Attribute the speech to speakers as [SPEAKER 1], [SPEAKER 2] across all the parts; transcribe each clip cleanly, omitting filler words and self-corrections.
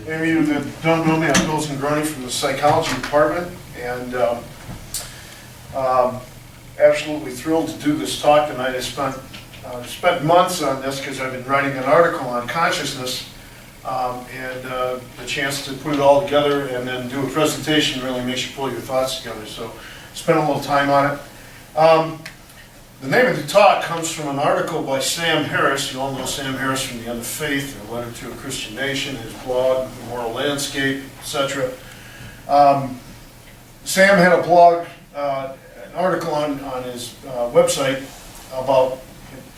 [SPEAKER 1] Any of you that don't know me, I'm Bill Zingrone from the psychology department, and absolutely thrilled to do this talk tonight. I spent months on this because I've been writing an article on consciousness, and the chance to put it all together and then do a presentation really makes you pull your thoughts together. So spent a little time on it. The name of the talk comes from an article by Sam Harris. You all know Sam Harris from The End of Faith, A Letter to a Christian Nation, his blog, The Moral Landscape, etc. Sam had a blog, an article on his website about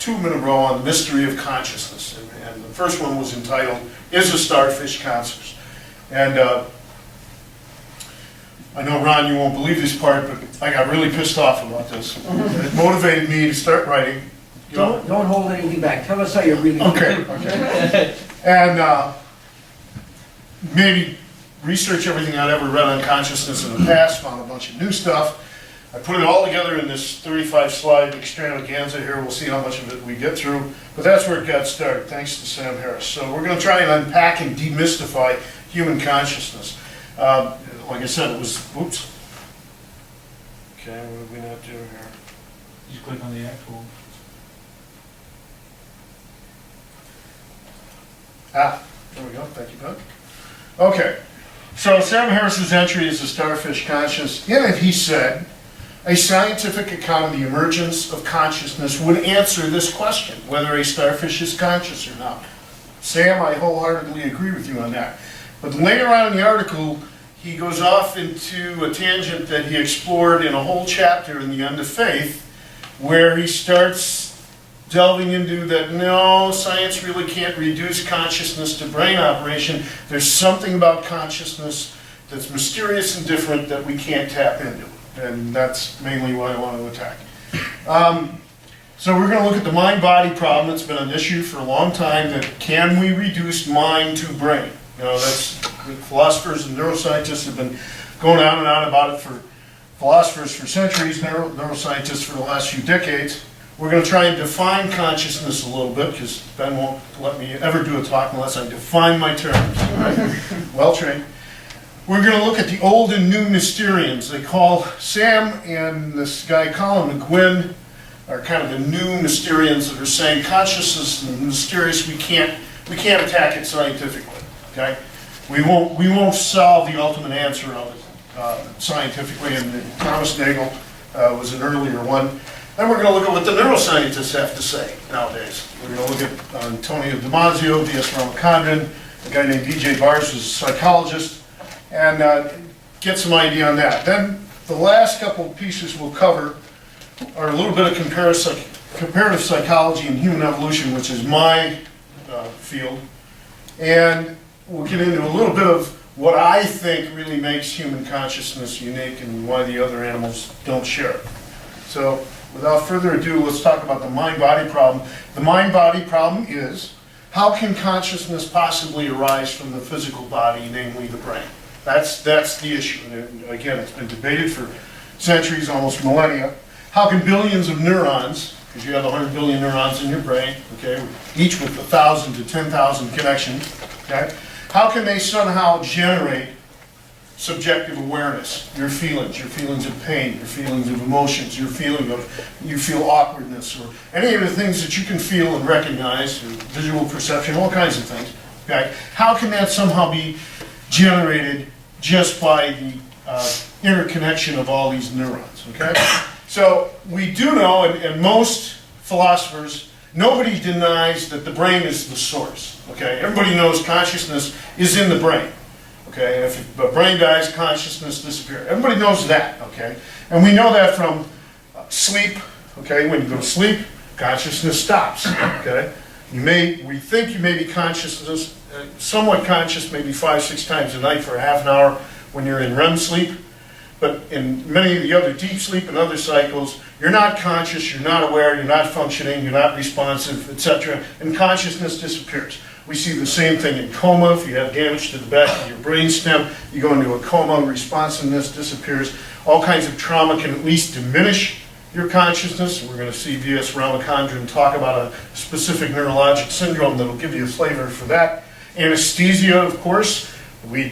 [SPEAKER 1] 2 in a row on the mystery of consciousness. And the first one was entitled, Is a Starfish Conscious? And I know, Ron, you won't believe this part, but I got really pissed off about this. It motivated me to start writing.
[SPEAKER 2] Don't hold anything back. Tell us how you really feel.
[SPEAKER 1] Okay. And maybe research everything I'd ever read on consciousness in the past, found a bunch of new stuff. I put it all together in this 35-slide extravaganza here. We'll see how much of it we get through. But that's where it got started, thanks to Sam Harris. So we're going to try and unpack and demystify human consciousness. Like I said, it was, oops. Okay, what did we not do here?
[SPEAKER 3] Just click on the actual.
[SPEAKER 1] There we go, thank you, Doug. Okay, so Sam Harris's entry is The Starfish Conscious. In it, he said, a scientific account of the emergence of consciousness would answer this question, whether a starfish is conscious or not. Sam, I wholeheartedly agree with you on that. But later on in the article, he goes off into a tangent that he explored in a whole chapter in The End of Faith, where he starts delving into that, no, science really can't reduce consciousness to brain operation. There's something about consciousness that's mysterious and different that we can't tap into. And that's mainly what I want to attack. So we're going to look at the mind-body problem. It's been an issue for a long time, that can we reduce mind to brain? You know, that's, philosophers and neuroscientists have been going on and on about it for philosophers for centuries, neuroscientists for the last few decades. We're going to try and define consciousness a little bit, because Ben won't let me ever do a talk unless I define my terms. Right? Well trained. We're going to look at the old and new Mysterians. They call Sam and this guy Colin McGuinn are kind of the new Mysterians that are saying consciousness is mysterious. We can't attack it scientifically. Okay, we won't solve the ultimate answer of it scientifically. And Thomas Nagel was an earlier one. Then we're going to look at what the neuroscientists have to say nowadays. We're going to look at Antonio Damasio, V.S. Ramachandran, a guy named D.J. Bars, who's a psychologist, and get some idea on that. Then the last couple of pieces we'll cover are a little bit of comparative psychology and human evolution, which is my field, and we'll get into a little bit of what I think really makes human consciousness unique and why the other animals don't share it. So without further ado, let's talk about the mind-body problem. The mind-body problem is, how can consciousness possibly arise from the physical body, namely the brain? That's the issue. And again, it's been debated for centuries, almost millennia. How can billions of neurons, because you have 100 billion neurons in your brain, okay, each with 1,000 to 10,000 connections, okay, how can they somehow generate subjective awareness, your feelings of pain, your feelings of emotions, you feel awkwardness, or any of the things that you can feel and recognize, or visual perception, all kinds of things, okay? How can that somehow be generated just by the interconnection of all these neurons, okay? So we do know, and most philosophers, nobody denies that the brain is the source, okay? Everybody knows consciousness is in the brain, okay? And if the brain dies, consciousness disappears. Everybody knows that, okay? And we know that from sleep, okay? When you go to sleep, consciousness stops, okay? We think you may be somewhat conscious, maybe 5-6 times a night for a half an hour when you're in REM sleep. But in many of the other deep sleep and other cycles, you're not conscious, you're not aware, you're not functioning, you're not responsive, etc. And consciousness disappears. We see the same thing in coma. If you have damage to the back of your brain stem, you go into a coma, responsiveness disappears. All kinds of trauma can at least diminish your consciousness. We're going to see V.S. Ramachandran talk about a specific neurologic syndrome that will give you a flavor for that. Anesthesia, of course, We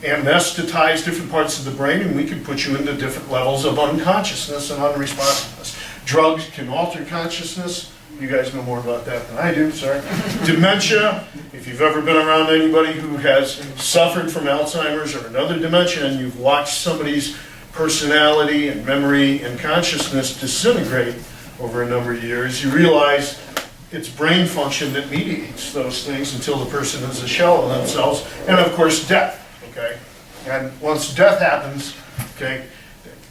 [SPEAKER 1] anesthetize different parts of the brain, and we can put you into different levels of unconsciousness and unresponsiveness. Drugs can alter consciousness. You guys know more about that than I do, sorry. Dementia, if you've ever been around anybody who has suffered from Alzheimer's or another dementia, and you've watched somebody's personality and memory and consciousness disintegrate over a number of years, you realize it's brain function that mediates those things until the person is a shell of themselves. And of course, death, okay? And once death happens, okay,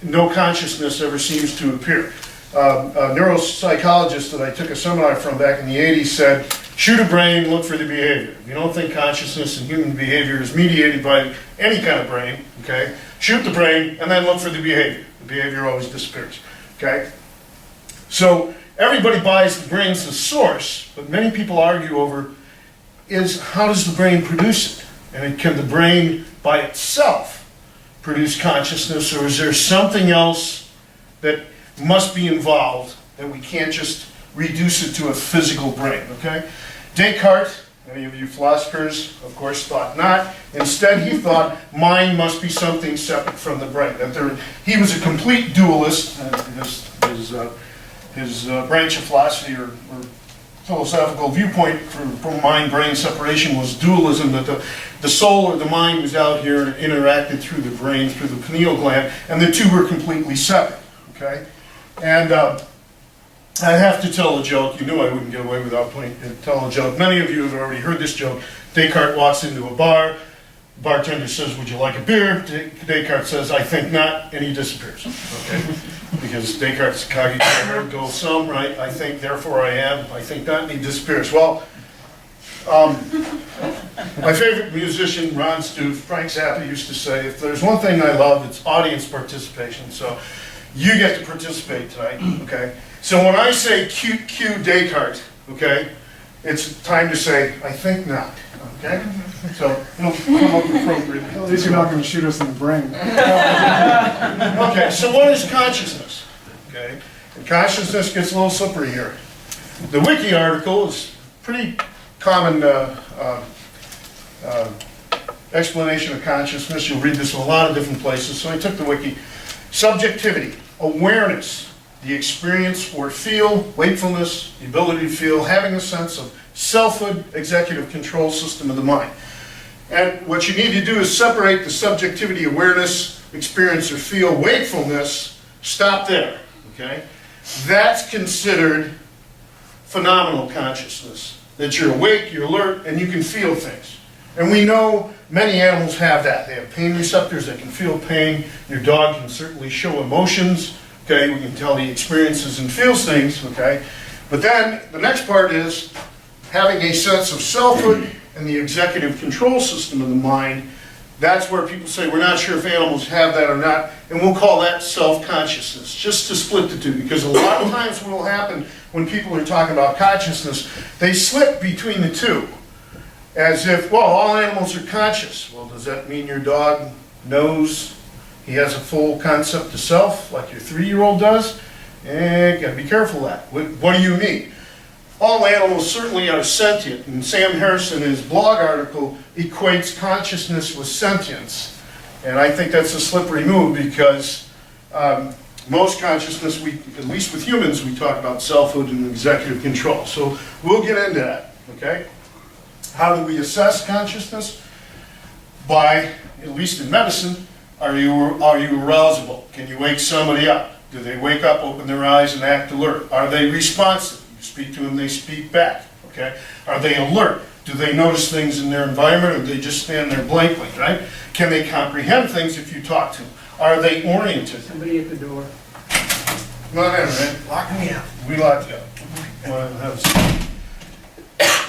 [SPEAKER 1] no consciousness ever seems to appear. A neuropsychologist that I took a seminar from back in the 80s said, shoot a brain, look for the behavior. If you don't think consciousness and human behavior is mediated by any kind of brain, okay, shoot the brain and then look for the behavior. The behavior always disappears, okay? So everybody buys the brain as the source, but many people argue over is how does the brain produce it? And can the brain by itself produce consciousness, or is there something else that must be involved that we can't just reduce it to a physical brain, okay? Descartes, many of you philosophers, of course, thought not. Instead, he thought mind must be something separate from the brain. That he was a complete dualist. His branch of philosophy or philosophical viewpoint for mind-brain separation was dualism, that the soul or the mind was out here and interacted through the brain, through the pineal gland, and the two were completely separate, okay? And I have to tell a joke. You knew I wouldn't get away without telling a joke. Many of you have already heard this joke. Descartes walks into a bar. The bartender says, would you like a beer? Descartes says, I think not, and he disappears. Okay? Because Descartes' cogito ergo sum, right? I think, therefore I am. I think not, and he disappears. Well, my favorite musician, Ron Stoof, Frank Zappa, used to say, if there's one thing I love, it's audience participation. So you get to participate tonight, okay? So when I say Q Descartes, okay, it's time to say, I think not, okay? So it'll come up appropriately.
[SPEAKER 4] At least you're not going to shoot us in the brain.
[SPEAKER 1] Okay, so what is consciousness? Okay, and consciousness gets a little slippery here. The wiki article is pretty common explanation of consciousness. You'll read this in a lot of different places, so I took the wiki. Subjectivity, awareness, the experience or feel, wakefulness, the ability to feel, having a sense of selfhood, executive control system of the mind. And what you need to do is separate the subjectivity, awareness, experience or feel, wakefulness, stop there, okay? That's considered phenomenal consciousness, that you're awake, you're alert, and you can feel things. And we know many animals have that. They have pain receptors that can feel pain. Your dog can certainly show emotions, okay? We can tell he experiences and feels things, okay? But then the next part is having a sense of selfhood and the executive control system of the mind. That's where people say we're not sure if animals have that or not, and we'll call that self-consciousness, just to split the two, because a lot of times what will happen when people are talking about consciousness, they slip between the two. As if, well, all animals are conscious. Well, does that mean your dog knows he has a full concept of self, like your 3-year-old does? Gotta be careful of that. What do you mean? All animals certainly are sentient, and Sam Harrison in his blog article equates consciousness with sentience. And I think that's a slippery move because most consciousness, at least with humans, we talk about selfhood and executive control. So we'll get into that, okay? How do we assess consciousness? By, at least in medicine, are you arousable? Can you wake somebody up? Do they wake up, open their eyes, and act alert? Are they responsive? You speak to them, they speak back, okay? Are they alert? Do they notice things in their environment, or do they just stand there blankly, right? Can they comprehend things if you talk to them? Are they oriented?
[SPEAKER 2] Somebody at the door.
[SPEAKER 1] Come on in, man.
[SPEAKER 2] Lock me out.
[SPEAKER 1] We locked you up. Well, have a seat.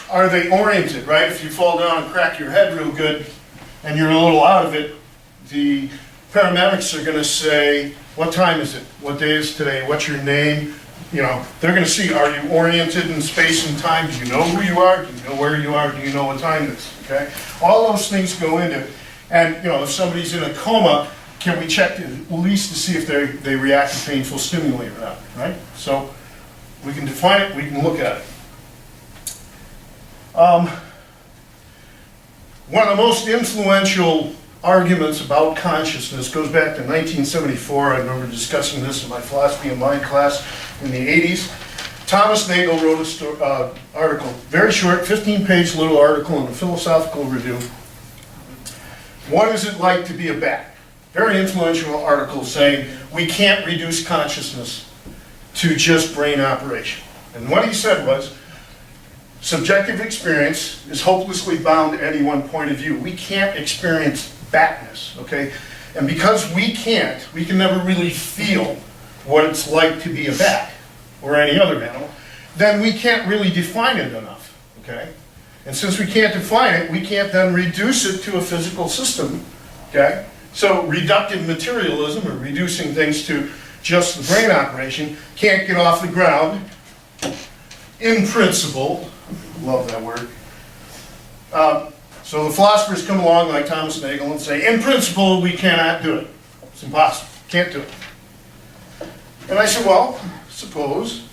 [SPEAKER 1] Are they oriented, right? If you fall down and crack your head real good and you're a little out of it, the paramedics are going to say, what time is it? What day is today? What's your name? You know, they're going to see, are you oriented in space and time? Do you know who you are? Do you know where you are? Do you know what time it is? Okay? All those things go into it. And, you know, if somebody's in a coma, can we check at least to see if they react to painful stimuli or not, right? So we can define it, we can look at it. One of the most influential arguments about consciousness goes back to 1974. I remember discussing this in my philosophy of mind class in the 80s. Thomas Nagel wrote an article, very short, 15-page little article in the Philosophical Review. What is it like to be a bat? Very influential article saying we can't reduce consciousness to just brain operation. And what he said was, subjective experience is hopelessly bound to any one point of view. We can't experience batness, okay? And because we can't, we can never really feel what it's like to be a bat or any other animal, then we can't really define it enough, okay? And since we can't define it, we can't then reduce it to a physical system, okay? So reductive materialism, or reducing things to just the brain operation, can't get off the ground in principle. Love that word. So the philosophers come along like Thomas Nagel and say, in principle, we cannot do it. It's impossible. Can't do it. And I said, well, suppose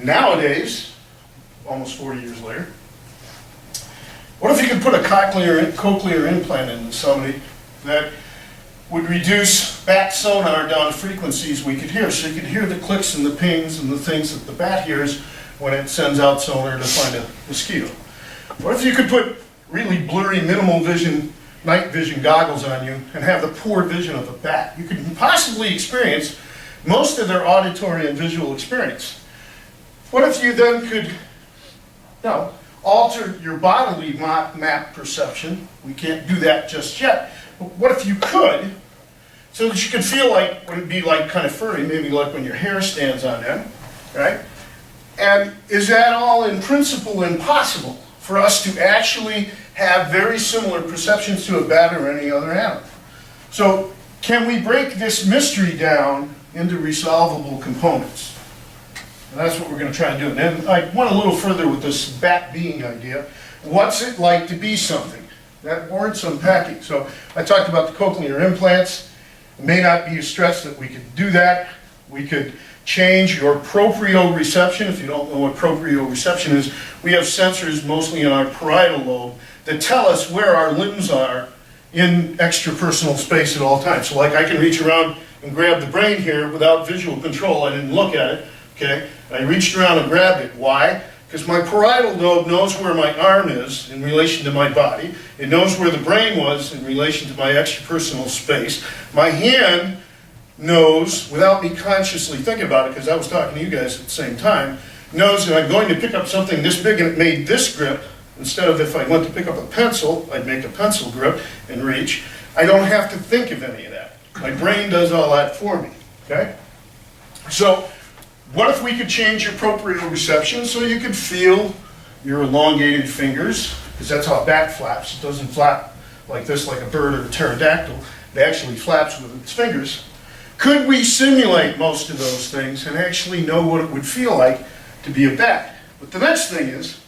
[SPEAKER 1] nowadays, almost 40 years later, what if you could put a cochlear implant into somebody that would reduce bat sonar down to frequencies we could hear, so you could hear the clicks and the pings and the things that the bat hears when it sends out sonar to find a mosquito. What if you could put really blurry, minimal vision, night vision goggles on you and have the poor vision of a bat? You could possibly experience most of their auditory and visual experience. What if you then could, alter your bodily map perception? We can't do that just yet. But what if you could, so that you could feel like, would it be like kind of furry, maybe like when your hair stands on end, right? And is that all in principle impossible for us to actually have very similar perceptions to a bat or any other animal? So can we break this mystery down into resolvable components? And that's what we're going to try to do. And then I went a little further with this bat being idea. What's it like to be something? That warrants unpacking. So I talked about the cochlear implants. It may not be a stretch that we could do that. We could change your proprioception. If you don't know what proprioception is, we have sensors mostly in our parietal lobe that tell us where our limbs are in extrapersonal space at all times. So like I can reach around and grab the brain here without visual control. I didn't look at it, okay? I reached around and grabbed it. Why? Because my parietal lobe knows where my arm is in relation to my body. It knows where the brain was in relation to my extrapersonal space. My hand knows, without me consciously thinking about it, because I was talking to you guys at the same time, knows that I'm going to pick up something this big and it made this grip, instead of if I went to pick up a pencil, I'd make a pencil grip and reach. I don't have to think of any of that. My brain does all that for me, okay? So, what if we could change your proprioception so you could feel your elongated fingers, because that's how a bat flaps. It doesn't flap like this, like a bird or a pterodactyl. It actually flaps with its fingers. Could we simulate most of those things and actually know what it would feel like to be a bat? But the next thing is,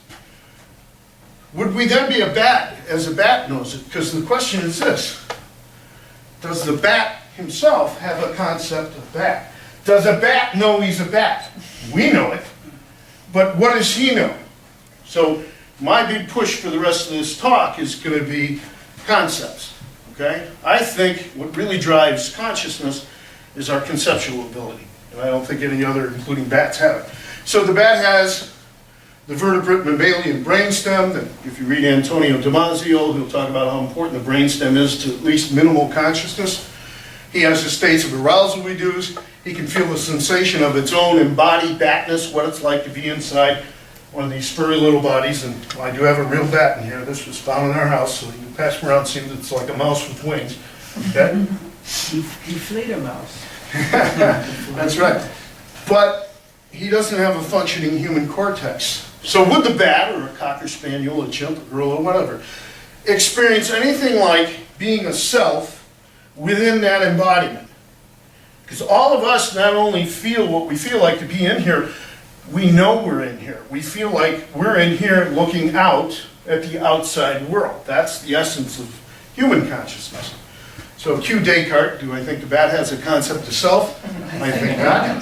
[SPEAKER 1] would we then be a bat as a bat knows it? Because the question is this: does the bat himself have a concept of bat? Does a bat know he's a bat? We know it, but what does he know? So my big push for the rest of this talk is going to be concepts, okay? I think what really drives consciousness is our conceptual ability, and I don't think any other, including bats, have it. So the bat has the vertebrate mammalian brainstem, that if you read Antonio Damasio, he'll talk about how important the brainstem is to at least minimal consciousness. He has the states of arousal we do. He can feel the sensation of its own embodied batness, what it's like to be inside one of these furry little bodies. And I do have a real bat in here. This was found in our house, so you can pass them around and see that it's like a mouse with wings. Okay?
[SPEAKER 2] Deflate a mouse.
[SPEAKER 1] That's right. But he doesn't have a functioning human cortex. So would the bat, or a cocker spaniel, a chimp, a gorilla, whatever, experience anything like being a self within that embodiment? Because all of us not only feel what we feel like to be in here, we know we're in here. We feel like we're in here looking out at the outside world. That's the essence of human consciousness. So cue Descartes, do I think the bat has a concept of self? I think not.